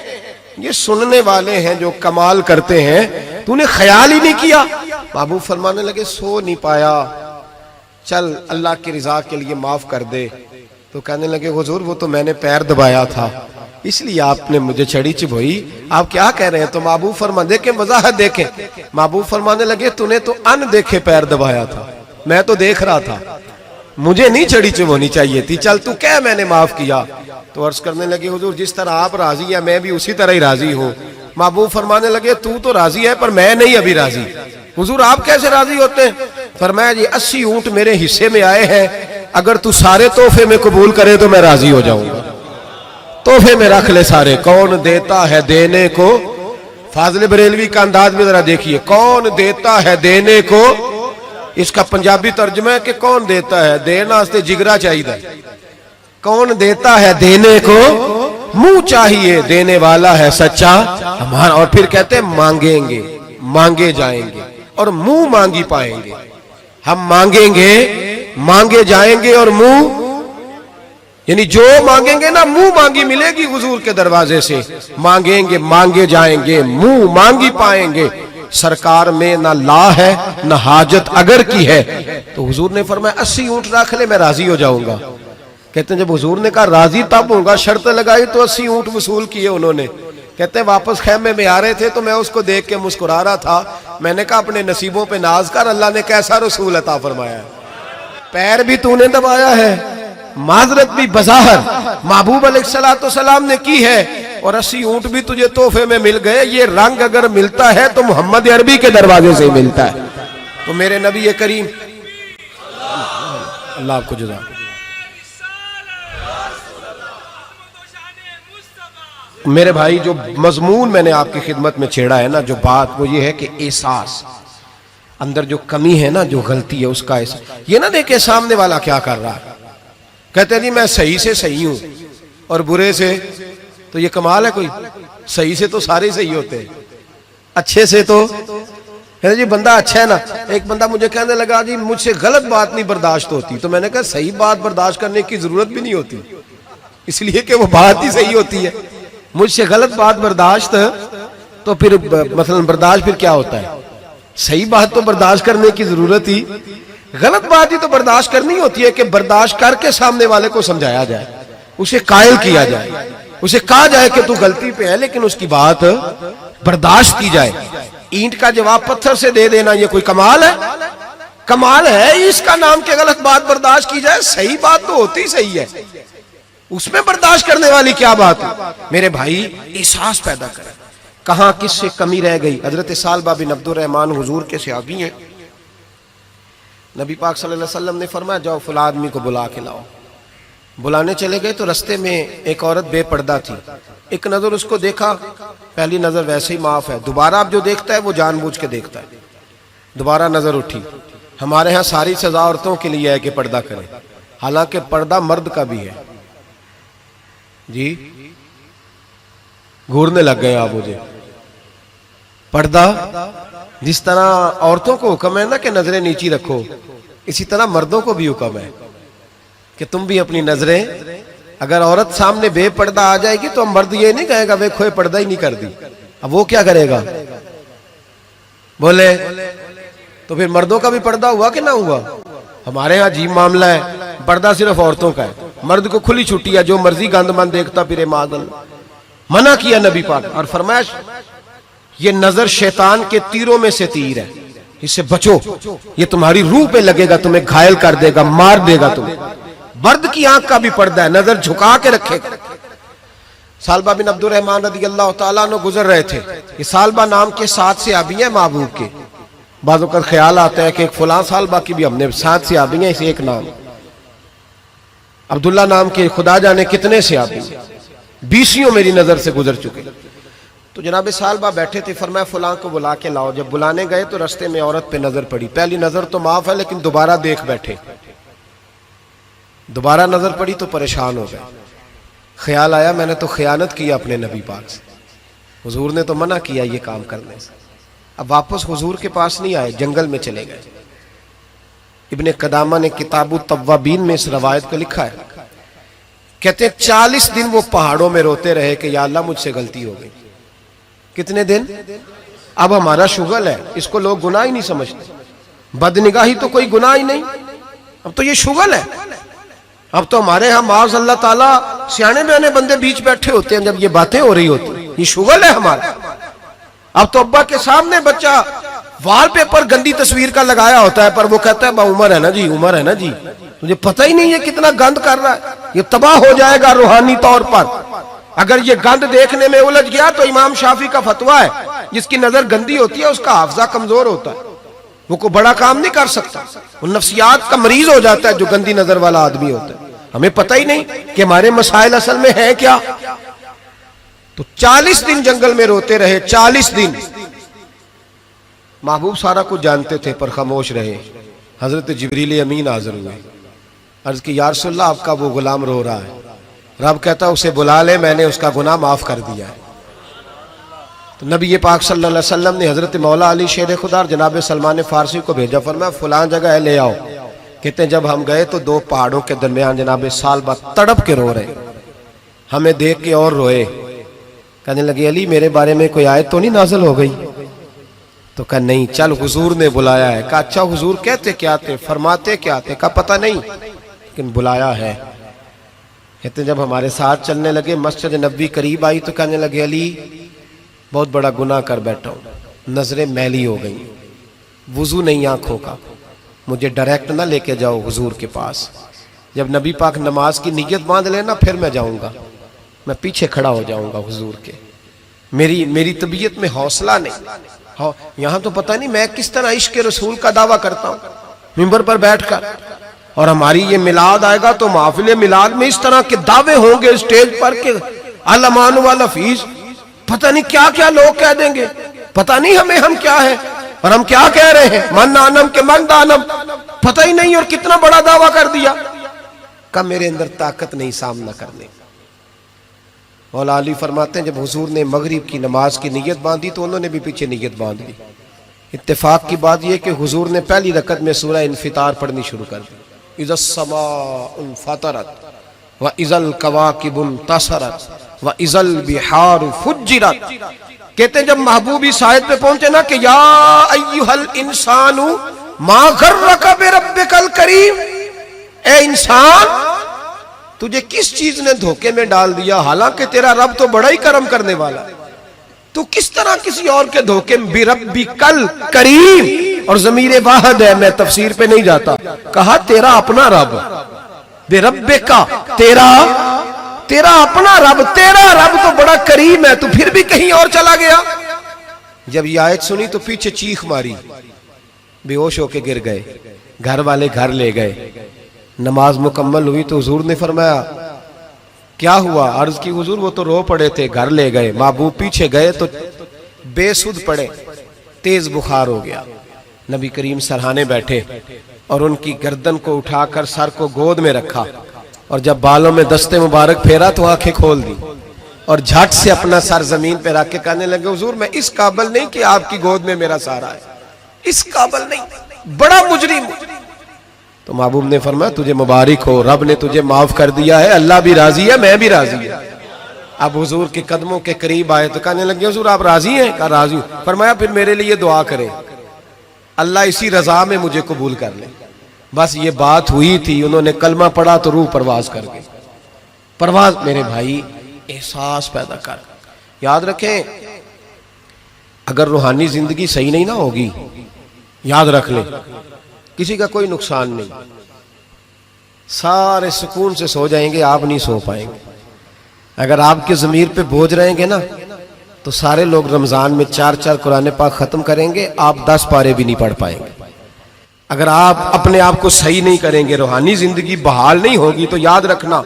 یہ سننے والے ہیں جو کمال کرتے ہیں, تو نے خیال ہی نہیں کیا. محبوب فرمانے لگے سو نہیں پایا, چل اللہ کی رضا کے لیے معاف کر دے. تو کہنے لگے حضور وہ تو میں نے پیر دبایا تھا اس لیے آپ نے مجھے چھڑی چبھوئی, آپ کیا کہہ رہے ہیں؟ تو محبوب فرمانے دیکھیں وضاحت دیکھیں, محبوب فرمانے لگے تو نے تو ان دیکھے پیر دبایا تھا, میں تو دیکھ رہا تھا, مجھے نہیں چھڑی چبھونی چاہیے تھی, چل تو کہہ میں نے معاف کیا. تو عرض کرنے لگے حضور جس طرح آپ راضی ہیں میں بھی اسی طرح ہی راضی ہوں. محبوب فرمانے لگے تو راضی ہے پر میں نہیں ابھی راضی. حضور آپ کیسے راضی ہوتے ہیں؟ فرمایا جی 80 اونٹ میرے حصے میں آئے ہیں, اگر تو سارے تحفے میں قبول کرے تو میں راضی ہو جاؤں گا. تحفے میں رکھ لے سارے. کون دیتا ہے دینے کو, فاضل بریلوی کا انداز میں ذرا دیکھیے, کون دیتا ہے دینے کو, اس کا پنجابی ترجمہ ہے کہ کون دیتا ہے, دینا واسطے جگرا چاہیے, کون دیتا ہے دینے کو, منہ چاہیے دینے والا ہے سچا ہمارا. اور پھر کہتے ہیں مانگیں گے مانگے جائیں گے اور منہ مانگی پائیں گے. ہم مانگیں گے مانگے جائیں گے اور منہ, یعنی جو مانگیں گے نا منہ مانگی ملے گی حضور کے دروازے سے. مانگیں گے مانگے جائیں گے, منہ مانگی پائیں گے. سرکار میں نہ لا ہے نہ حاجت اگر کی ہے. تو حضور نے فرمایا 80 اونٹ رکھ لے میں راضی ہو جاؤں گا. کہتے ہیں جب حضور نے کہا راضی تب ہوں گا, شرط لگائی تو 80 اونٹ وصول کیے انہوں نے. کہتے ہیں واپس خیمے میں آ رہے تھے تو میں اس کو دیکھ کے مسکرا رہا تھا, میں نے کہا اپنے نصیبوں پہ ناز کر, اللہ نے کیسا رسول عطا فرمایا ہے. پیر بھی تو نے دبایا ہے, معذرت بھی بظاہر محبوب علیہ السلام نے کی ہے, اور 80 اونٹ بھی تجھے تحفے میں مل گئے. یہ رنگ اگر ملتا ہے تو محمد عربی کے دروازے سے ملتا ہے. تو میرے نبی کریم اللہ آپ کو جزا. میرے بھائی جو مضمون میں نے آپ کی خدمت میں چھیڑا ہے نا, جو بات وہ یہ ہے کہ احساس, اندر جو کمی ہے نا, جو غلطی ہے اس کا احساس. یہ نہ دیکھے سامنے والا کیا کر رہا ہے, کہتے ہیں جی میں صحیح سے صحیح ہوں اور برے سے, تو یہ کمال ہے کوئی؟ صحیح سے تو سارے صحیح ہوتے ہیں, اچھے سے تو جی بندہ اچھا ہے نا. ایک بندہ مجھے کہنے لگا جی مجھ سے غلط بات نہیں برداشت ہوتی, تو میں نے کہا صحیح بات برداشت کرنے کی ضرورت بھی نہیں ہوتی, اس لیے کہ وہ بات ہی صحیح ہوتی ہے. مجھ سے غلط بات برداشت, تو پھر مثلا برداشت پھر کیا ہوتا ہے؟ صحیح بات تو برداشت کرنے کی ضرورت ہی, غلط بات ہی تو برداشت کرنی ہوتی ہے کہ برداشت کر کے سامنے والے کو سمجھایا جائے, اسے قائل کیا جائے, اسے کہا جائے کہ تو غلطی پہ ہے لیکن اس کی بات برداشت کی جائے. اینٹ کا جواب پتھر سے دے دینا یہ کوئی کمال ہے؟ کمال ہے اس کا نام کہ غلط بات برداشت کی جائے. صحیح بات تو ہوتی صحیح ہے, اس میں برداشت کرنے والی کیا بات ہے؟ میرے بھائی احساس پیدا کریں. کہاں کس سے کمی رہ گئی؟ حضرت سالبہ بن عبد الرحمن حضور کے صحابی ہیں. نبی پاک صلی اللہ علیہ وسلم نے فرمایا جاؤ فلاں آدمی کو بلا کے لاؤ. بلانے چلے گئے تو رستے میں ایک عورت بے پردہ تھی. ایک نظر اس کو دیکھا, پہلی نظر ویسے ہی معاف ہے, دوبارہ اب جو دیکھتا ہے وہ جان بوجھ کے دیکھتا ہے. دوبارہ نظر اٹھی. ہمارے ہاں ساری سزا عورتوں کے لیے ہے کہ پردہ کریں, حالانکہ پردہ مرد کا بھی ہے. جی گھورنے لگ گئے آپ مجھے. پردہ جس طرح عورتوں کو حکم ہے نا کہ نظریں نیچی رکھو, اسی طرح مردوں کو بھی حکم ہے. کہ تم بھی اپنی نظریں، اگر عورت سامنے بے پردہ آ جائے گی تو مرد یہ نہیں کہے گا وہ کھوئے پردہ ہی نہیں کر دی، اب وہ کیا کرے گا؟ بولے تو پھر مردوں کا بھی پردہ ہوا کہ نہ ہوا؟ ہمارے ہاں عجیب معاملہ ہے، پردہ صرف عورتوں کا ہے، مرد کو کھلی چھٹی ہے، جو مرضی گند من دیکھتا پھرے معاذ اللہ۔ منع کیا نبی پاک اور فرمایا یہ نظر شیطان کے تیروں میں سے تیر ہے، اس سے بچو، یہ تمہاری روح پہ لگے گا، تمہیں گھائل کر دے گا، مار دے گا تمہیں۔ مرد کی آنکھ کا بھی پردہ ہے، نظر جھکا کے رکھے گا۔ سالبہ بن عبد الرحمن رضی اللہ تعالیٰ عنہ گزر رہے تھے، یہ سالبہ نام کے 7 صحابی ہیں محبوب کے، بعض اوقات خیال آتا ہے کہ ایک فلاں سالبہ کی بھی ہم نے 7 صحابی ہیں، اسے ایک نام عبداللہ نام کے خدا جانے کتنے صحابی، 20 میری نظر سے گزر چکے۔ تو جناب سالبہ بیٹھے تھے، فرمایا فلاں کو بلا کے لاؤ۔ جب بلانے گئے تو رستے میں عورت پہ نظر پڑی، پہلی نظر تو معاف ہے لیکن دوبارہ دیکھ بیٹھے، دوبارہ نظر پڑی تو پریشان ہو گئے، خیال آیا میں نے تو خیانت کی اپنے نبی پاک سے، حضور نے تو منع کیا یہ کام کرنے سے۔ اب واپس حضور کے پاس نہیں آئے، جنگل میں چلے گئے۔ ابن قدامہ نے کتاب التوابین میں اس روایت کو لکھا ہے، کہتے ہیں 40 دن وہ پہاڑوں میں روتے رہے کہ یا اللہ مجھ سے غلطی ہو گئی۔ کتنے دن؟ اب ہمارا شغل ہے، اس کو لوگ گناہ ہی نہیں سمجھتے، بدنگاہی تو کوئی گناہ ہی نہیں، اب تو یہ شغل ہے۔ اب تو ہمارے ہاں معاذ اللہ تعالیٰ سیانے بیانے بندے بیچ بیٹھے ہوتے ہیں جب یہ باتیں ہو رہی ہوتی، یہ شغل ہے ہمارا۔ اب تو ابا کے سامنے بچہ وال پیپر گندی تصویر کا لگایا ہوتا ہے پر وہ کہتا ہے با عمر ہے نا جی، عمر ہے نا جی، مجھے پتہ ہی نہیں یہ کتنا گند کر رہا ہے، یہ تباہ ہو جائے گا روحانی طور پر۔ اگر یہ گند دیکھنے میں الجھ گیا تو امام شافعی کا فتویٰ ہے جس کی نظر گندی ہوتی ہے اس کا حافظہ کمزور ہوتا ہے، وہ کوئی بڑا کام نہیں کر سکتا، وہ نفسیات کا مریض ہو جاتا ہے جو گندی نظر والا آدمی ہوتا ہے۔ ہمیں پتہ ہی نہیں کہ ہمارے مسائل اصل میں ہیں کیا۔ تو 40 دن جنگل میں روتے رہے، 40 دن۔ محبوب سارا کچھ جانتے تھے پر خاموش رہے۔ حضرت جبریل امین حاضر ہوئے، عرض کی یا رسول اللہ آپ کا وہ غلام رو رہا ہے۔ رب کہتا اسے بلا لے، میں نے اس کا گناہ معاف کر دیا ہے۔ تو نبی پاک صلی اللہ علیہ وسلم نے حضرت مولا علی شیر خدا اور جناب سلمان فارسی کو بھیجا، فرمایا فلاں جگہ ہے لے آؤ۔ کہتے ہیں جب ہم گئے تو 2 پہاڑوں کے درمیان جناب سالبہ تڑپ کے رو رہے، ہمیں دیکھ کے اور روئے، کہنے لگے علی میرے بارے میں کوئی آیت تو نہیں نازل ہو گئی؟ تو کہا نہیں، چل حضور نے بلایا ہے۔ کہا اچھا حضور کہتے کیا تھے، فرماتے کیا تھے؟ کہا پتہ نہیں لیکن بلایا ہے۔ کہتے ہیں جب ہمارے ساتھ چلنے لگے مسجد نبوی قریب آئی تو کہنے لگے علی بہت بڑا گناہ کر بیٹھا ہوں، نظریں میلی ہو گئی، وضو نہیں آنکھوں کا، مجھے ڈائریکٹ نہ لے کے جاؤ حضور کے پاس، جب نبی پاک نماز کی نیت باندھ لینا پھر میں جاؤں گا، میں پیچھے کھڑا ہو جاؤں گا حضور کے، میری طبیعت میں حوصلہ نہیں۔ یہاں تو پتہ نہیں میں کس طرح عشق رسول کا دعویٰ کرتا ہوں منبر پر بیٹھ کر، اور ہماری یہ میلاد آئے گا تو محفل میلاد میں اس طرح کے دعوے ہوں گے اسٹیج پر کہ علمان والحفیظ، پتہ نہیں کیا کیا لوگ کہہ دیں گے، پتہ نہیں ہم کیا ہے اور ہم کیا کہہ رہے ہیں، من نانم کے من دانم، پتہ ہی نہیں، اور کتنا بڑا دعویٰ کر دیا۔ کہ میرے اندر طاقت نہیں سامنا کرنے۔ مولا علی فرماتے ہیں جب حضور نے مغرب کی نماز کی نیت باندھی تو انہوں نے بھی پیچھے نیت باندھ لی۔ اتفاق کی بات یہ کہ حضور نے پہلی رکعت میں سورہ انفطار پڑھنی شروع کر دی، اذا السماء انفطرت واذا الکواکب انتصرت واذا البحار فجرت۔ کہتے ہیں جب محبوب اس آیت پہ پہنچے نا کہ یا ایھا الانسان ما غرک بربک الکریم، اے انسان تجھے کس چیز نے دھوکے میں ڈال دیا، حالانکہ تیرا رب تو بڑا ہی کرم کرنے والا ہے، تو کس طرح کسی اور کے دھوکے میں، بربک الکریم، اور ضمیر واحد ہے، میں تفسیر پہ نہیں جاتا، کہا تیرا اپنا رب، بربک تیرا اپنا رب، تیرا رب تو بڑا کریم ہے، تو پھر بھی کہیں اور چلا گیا۔ جب یہ آیت سنی تو پیچھے چیخ ماری، بے ہوش ہو کے گر گئے، گھر والے گھر لے گئے، نماز مکمل ہوئی تو حضور نے فرمایا کیا ہوا؟ عرض کی حضور وہ تو رو پڑے تھے، گھر لے گئے، محبوب پیچھے گئے تو بے سود پڑے، تیز بخار ہو گیا۔ نبی کریم سرہانے بیٹھے اور ان کی گردن کو اٹھا کر سر کو گود میں رکھا، اور جب بالوں میں دستے مبارک پھیرا تو آنکھیں کھول دی اور جھٹ سے اپنا سر زمین پہ رکھ کے کہنے لگے حضور میں اس قابل نہیں کہ آپ کی گود میں میرا سارا ہے، اس قابل نہیں، بڑا مجرم۔ تو محبوب نے فرمایا تجھے مبارک ہو، رب نے تجھے معاف کر دیا ہے، اللہ بھی راضی ہے، میں بھی راضی ہوں۔ اب حضور کے قدموں کے قریب آئے تو کہنے لگے حضور آپ راضی ہیں؟ کہا راضی ہوں۔ فرمایا پھر میرے لیے دعا کریں، اللہ اسی رضا میں مجھے قبول کر لے۔ بس یہ بات ہوئی تھی، انہوں نے کلمہ پڑھا تو روح پرواز کر گئی۔ پرواز میرے بھائی احساس پیدا کر، یاد رکھیں اگر روحانی زندگی صحیح نہیں نہ ہوگی، یاد رکھ لیں کسی کا کوئی نقصان نہیں، سارے سکون سے سو جائیں گے، آپ نہیں سو پائیں گے۔ اگر آپ کے ضمیر پہ بوجھ رہیں گے نا تو سارے لوگ رمضان میں 4 قرآن پاک ختم کریں گے، آپ 10 پارے بھی نہیں پڑھ پائیں گے۔ اگر آپ اپنے آپ کو صحیح نہیں کریں گے، روحانی زندگی بحال نہیں ہوگی، تو یاد رکھنا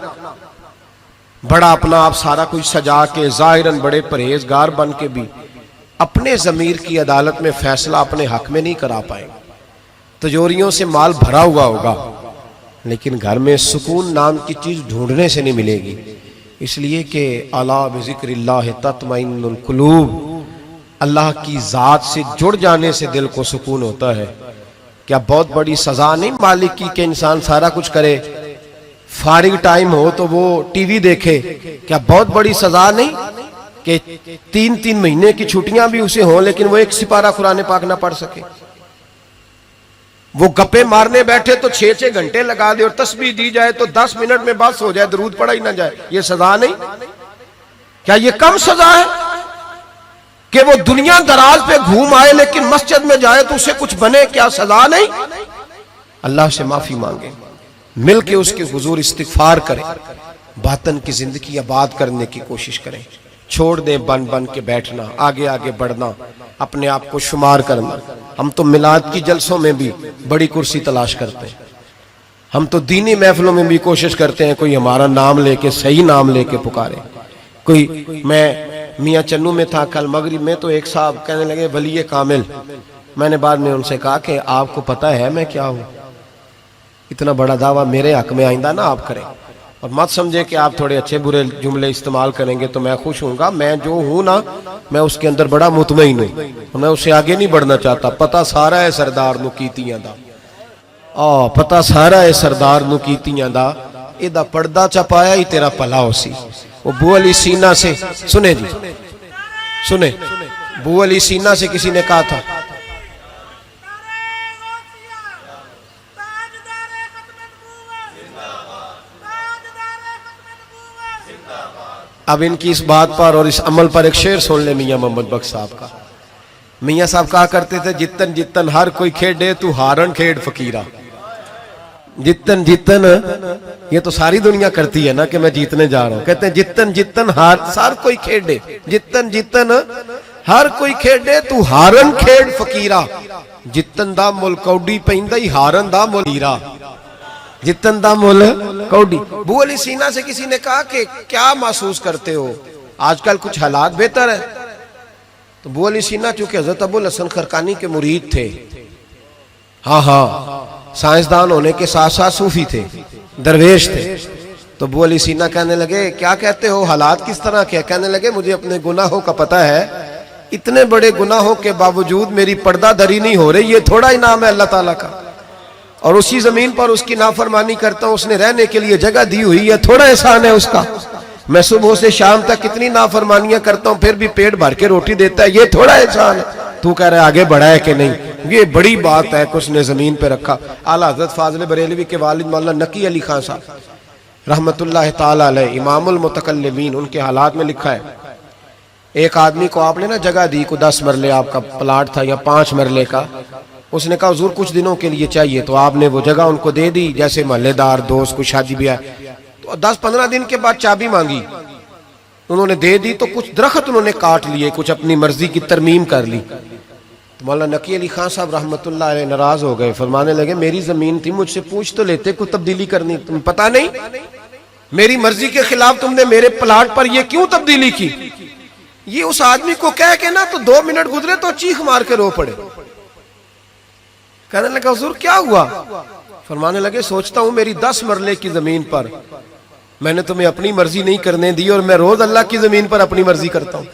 بڑا اپنا آپ سارا کچھ سجا کے ظاہراً بڑے پرہیزگار بن کے بھی اپنے ضمیر کی عدالت میں فیصلہ اپنے حق میں نہیں کرا پائیں گے۔ تجوریوں سے مال بھرا ہوا ہوگا لیکن گھر میں سکون نام کی چیز ڈھونڈنے سے نہیں ملے گی، اس لیے کہ الا بذکر اللہ تطمئن القلوب، اللہ کی ذات سے جڑ جانے سے دل کو سکون ہوتا ہے۔ کیا بہت بڑی سزا نہیں مالک کی کہ انسان سارا کچھ کرے، فارغ ٹائم ہو تو وہ ٹی وی دیکھے؟ کیا بہت بڑی سزا نہیں کہ 3 مہینے کی چھٹیاں بھی اسے ہوں لیکن وہ 1 سپارہ قرآن پاک نہ پڑھ سکے؟ وہ گپے مارنے بیٹھے تو 6 گھنٹے لگا دے اور تسبیح دی جائے تو 10 منٹ میں بس ہو جائے، درود پڑھا ہی نہ جائے، یہ سزا نہیں؟ کیا یہ کم سزا ہے کہ وہ دنیا دراز پہ گھوم آئے لیکن مسجد میں جائے تو اسے کچھ بنے؟ کیا سزا نہیں؟ اللہ سے معافی مانگے، مل کے اس کے حضور استغفار کریں، باطن کی زندگی آباد کرنے کی کوشش کریں، چھوڑ دیں بن کے بیٹھنا، آگے آگے بڑھنا، اپنے آپ کو شمار کرنا۔ ہم تو میلاد کی جلسوں میں بھی بڑی کرسی تلاش کرتے ہیں، ہم تو دینی محفلوں میں بھی کوشش کرتے ہیں کوئی ہمارا نام لے کے، صحیح نام لے کے پکارے کوئی۔ میں میاں چنو میں تھا کل مغرب میں، تو ایک صاحب کہنے لگے ولی کامل، میں نے بعد میں ان سے کہا کہ آپ کو پتہ ہے میں کیا ہوں؟ اتنا بڑا دعویٰ میرے حق میں آئندہ نہ آپ کریں، اور مت سمجھے کہ آپ تھوڑے اچھے برے جملے استعمال کریں گے تو میں خوش ہوں گا۔ میں جو ہوں نا، میں اس کے اندر بڑا مطمئن ہوں، میں اس سے آگے نہیں بڑھنا چاہتا۔ پتہ سارا ہے سردار نو کیتیاں دا، پتہ سارا ہے سردار نو کیتیاں دا، ایدہ پردہ چپایا ہی تیرا پلا ہو سی۔ وہ بو علی سینہ سے سنے جی، سنے بو علی سینہ سے کسی نے کہا تھا اب ان کی اس بات پر اور اس عمل پر ایک شعر سن لے میاں محمد بخش صاحب کا۔ میاں صاحب کہا کرتے تھے جتن جتن ہر کوئی کھیڑے تو ہارن کھیڑ فقیرہ۔ جتن جتن یہ تو ساری دنیا کرتی ہے نا کہ میں جیتنے جا رہا ہوں، کہتے ہیں جتن جتن ہر کوئی کھیڑے، جتن جتن ہر کوئی کھیڑے تو ہارن کھیڑ فقیرہ۔ جتن دا مل کوڈی پہندہ ہی ہارن دا مل ہیرا، جتن دا مول کوڈی۔ بو علی سینہ سے کسی نے کہا کہ کیا محسوس کرتے ہو آج کل کچھ حالات بہتر ہے؟ تو بو علی سینہ چونکہ حضرت ابو الحسن خرقانی کے مرید تھے، ہاں سائنسدان ہونے کے ساتھ ساتھ صوفی تھے، درویش تھے، تو بو علی سینہ کہنے لگے کیا کہتے ہو، حالات کس طرح کے؟ کہنے لگے مجھے اپنے گناہوں کا پتہ ہے، اتنے بڑے گناہوں کے باوجود میری پردہ دری نہیں ہو رہی، یہ تھوڑا انعام ہے اللہ تعالیٰ کا، اور اسی زمین پر اس کی نافرمانی کرتا ہوں، اس نے رہنے کے لیے جگہ دی ہوئی ہے، تھوڑا احسان ہے اس کا۔ میں صبح سے شام تک کتنی نافرمانیاں کرتا ہوں پھر بھی پیٹ بھر کے روٹی دیتا ہے، یہ تھوڑا احسان ہے۔ تو کہہ رہا ہے آگے بڑھا ہے کہ نہیں، یہ بڑی بات ہے کہ اس نے زمین پہ رکھا۔ اعلیٰ حضرت فاضل بریلوی کے والد مولانا نقی علی خان صاحب رحمت اللہ تعالی علیہ، امام المتکلمین، ان کے حالات میں لکھا ہے ایک آدمی کو آپ نے نا جگہ دی، کو 10 مرلے آپ کا پلاٹ تھا یا 5 مرلے کا، اس نے کہا حضور کچھ دنوں کے لیے چاہیے، تو آپ نے وہ جگہ ان کو دے دی، جیسے محلے دار دوست کو شادی بھی ہے، تو 10-15 دن کے بعد چابی مانگی، انہوں نے دے دی، تو کچھ درخت انہوں نے کاٹ لیے، کچھ اپنی مرضی کی ترمیم کر لی۔ تو مولانا نقی علی خان صاحب رحمت اللہ علیہ ناراض ہو گئے، فرمانے لگے میری زمین تھی، مجھ سے پوچھ تو لیتے کوئی تبدیلی کرنی، تمہیں پتہ نہیں میری مرضی کے خلاف تم نے میرے پلاٹ پر یہ کیوں تبدیلی کی؟ یہ اس آدمی کو کہہ کے نا تو 2 منٹ گزرے تو چیخ مار کے رو پڑے۔ کہنے لگا حضور کیا ہوا؟ فرمانے لگے سوچتا ہوں میری 10 مرلے کی زمین پر میں نے تمہیں اپنی مرضی نہیں کرنے دی، اور میں روز اللہ کی زمین پر اپنی مرضی کرتا ہوں۔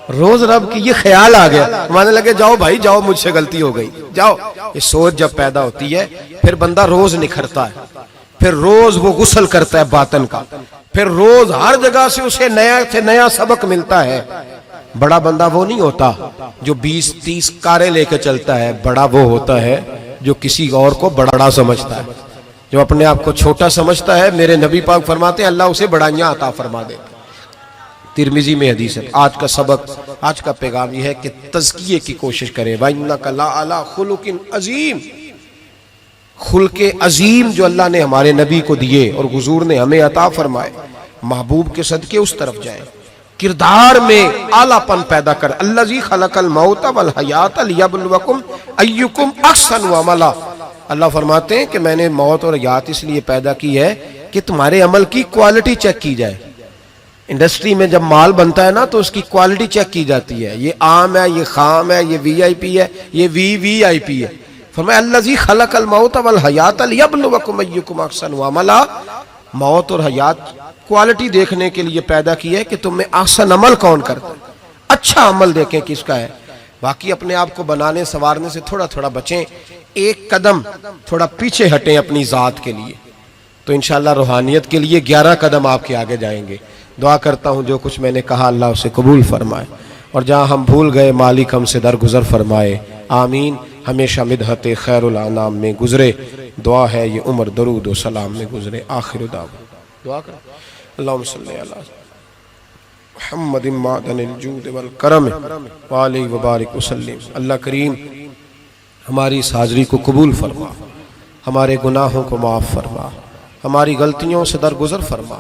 روز رب کی یہ خیال آ گیا، ماننے لگے جاؤ بھائی جاؤ، مجھ سے غلطی ہو گئی، جاؤ۔ یہ سوچ جب پیدا ہوتی ہے پھر بندہ روز نکھرتا ہے، پھر روز وہ غسل کرتا ہے باطن کا، پھر روز ہر جگہ سے اسے نیا سے نیا سبق ملتا ہے۔ بڑا بندہ وہ نہیں ہوتا جو 20-30 کاریں لے کے چلتا ہے، بڑا وہ ہوتا ہے جو کسی اور کو بڑا سمجھتا ہے، جو اپنے آپ کو چھوٹا سمجھتا ہے۔ میرے نبی پاک فرماتے ہیں اللہ اسے بڑائیاں عطا فرما دے۔ ترمذی میں حدیث ہے۔ آج کا سبق، آج کا پیغام یہ ہے کہ تزکیے کی کوشش کریں۔ وَإِنَّكَ لَعَلَىٰ خُلُقٍ عَظِيمٍ، خلق عظیم جو اللہ نے ہمارے نبی کو دیے اور حضور نے ہمیں عطا فرمائے، محبوب کے صدقے اس طرف جائیں۔ کردار میں اعلیٰ پن پیدا کر۔ الذی خلق الموت والحیات لیبلوکم ایکم احسن عملا۔ اللہ فرماتے ہیں کہ میں نے موت اور حیات اس لیے پیدا کی ہے کہ تمہارے عمل کی کوالٹی چیک کی جائے۔ انڈسٹری میں جب مال بنتا ہے نا تو اس کی کوالٹی چیک کی جاتی ہے، یہ عام ہے، یہ خام ہے، یہ وی آئی پی ہے، یہ وی آئی پی ہے۔ فرمایا الذی خلق الموت والحیات لیبلوکم ایکم احسن عملا، موت اور حیات کوالٹی دیکھنے کے لیے پیدا کی ہے کہ تم میں احسن عمل کون کرتا ہے، اچھا عمل دیکھیں کس کا ہے۔ باقی اپنے آپ کو بنانے سنوارنے سے تھوڑا تھوڑا بچیں، ایک قدم تھوڑا پیچھے ہٹیں اپنی ذات کے لیے، تو انشاءاللہ روحانیت کے لیے 11 قدم آپ کے آگے جائیں گے۔ دعا کرتا ہوں جو کچھ میں نے کہا اللہ اسے قبول فرمائے، اور جہاں ہم بھول گئے مالک ہم سے درگزر فرمائے، آمین۔ ہمیشہ مدحت خیر الانام میں گزرے، دعا ہے یہ عمر درود و سلام میں گزرے۔ آخر دعوا، دعا کریں اللہم صلی علی محمد معدن الجود والکرم وآلہ وبارک وسلم۔ اللہ کریم ہماری اس حاضری کو قبول فرما، ہمارے گناہوں کو معاف فرما، ہماری غلطیوں سے درگزر فرما،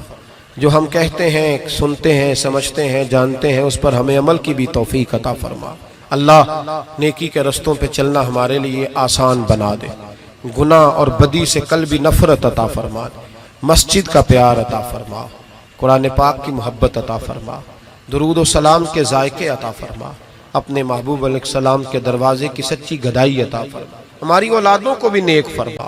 جو ہم کہتے ہیں، سنتے ہیں، سمجھتے ہیں، جانتے ہیں، اس پر ہمیں عمل کی بھی توفیق عطا فرما۔ اللہ نیکی کے رستوں پہ چلنا ہمارے لیے آسان بنا دے، گناہ اور بدی سے قلبی نفرت عطا فرما دے، مسجد کا پیار عطا فرما، قرآن پاک کی محبت عطا فرما، درود و سلام کے ذائقے عطا فرما، اپنے محبوب علیہ السلام کے دروازے کی سچی گدائی عطا فرما، ہماری اولادوں کو بھی نیک فرما،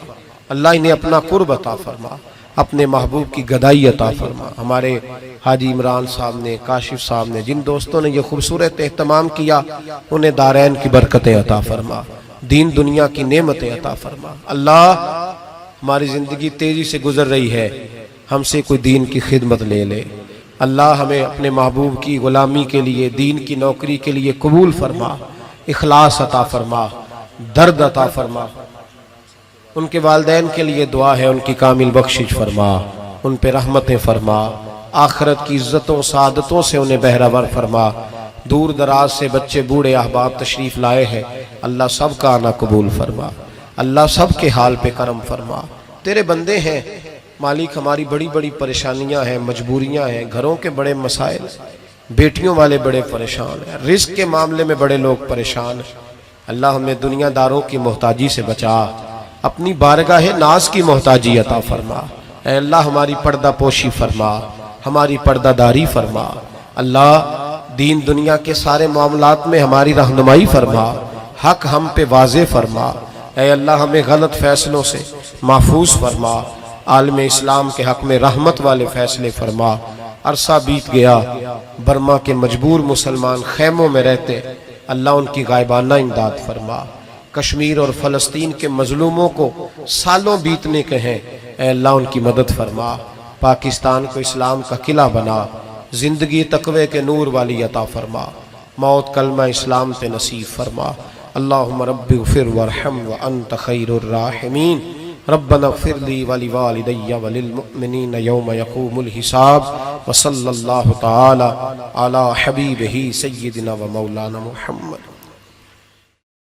اللہ انہیں اپنا قرب عطا فرما، اپنے محبوب کی گدائی عطا فرما۔ ہمارے حاجی عمران صاحب نے، کاشف صاحب نے، جن دوستوں نے یہ خوبصورت اہتمام کیا، انہیں دارین کی برکتیں عطا فرما، دین دنیا کی نعمتیں عطا فرما۔ اللہ ہماری زندگی تیزی سے گزر رہی ہے، ہم سے کوئی دین کی خدمت لے لے۔ اللہ ہمیں اپنے محبوب کی غلامی کے لیے، دین کی نوکری کے لیے قبول فرما، اخلاص عطا فرما، درد عطا فرما۔ ان کے والدین کے لیے دعا ہے، ان کی کامل بخشش فرما، ان پہ رحمتیں فرما، آخرت کی عزتوں سعادتوں سے انہیں بہرہور فرما۔ دور دراز سے بچے بوڑھے احباب تشریف لائے ہیں، اللہ سب کا آنا قبول فرما، اللہ سب کے حال پہ کرم فرما۔ تیرے بندے ہیں مالک، ہماری بڑی بڑی پریشانیاں ہیں، مجبوریاں ہیں، گھروں کے بڑے مسائل، بیٹیوں والے بڑے پریشان ہیں، رزق کے معاملے میں بڑے لوگ پریشان ہیں۔ اللہ ہمیں دنیا داروں کی محتاجی سے بچا، اپنی بارگاہ ناز کی محتاجی عطا فرما۔ اے اللہ ہماری پردہ پوشی فرما، ہماری پردہ داری فرما۔ اللہ دین دنیا کے سارے معاملات میں ہماری رہنمائی فرما، حق ہم پہ واضح فرما۔ اے اللہ ہمیں غلط فیصلوں سے محفوظ فرما، عالم اسلام کے حق میں رحمت والے فیصلے فرما۔ عرصہ بیت گیا، برما کے مجبور مسلمان خیموں میں رہتے، اللہ ان کی غائبانہ امداد فرما۔ کشمیر اور فلسطین کے مظلوموں کو سالوں بیتنے کے ہیں، اے اللہ ان کی مدد فرما۔ پاکستان کو اسلام کا قلعہ بنا، زندگی تقوی کے نور والی عطا فرما، موت کلمہ اسلام پہ نصیب فرما۔ اللہم رب اغفر وارحم وانت خیر الراحمین۔ ربنا اغفر لی ولوالدی وللمؤمنین یوم یقوم الحساب۔ وصلی اللہ تعالی علی حبیبہ سیدنا و مولانا محمد۔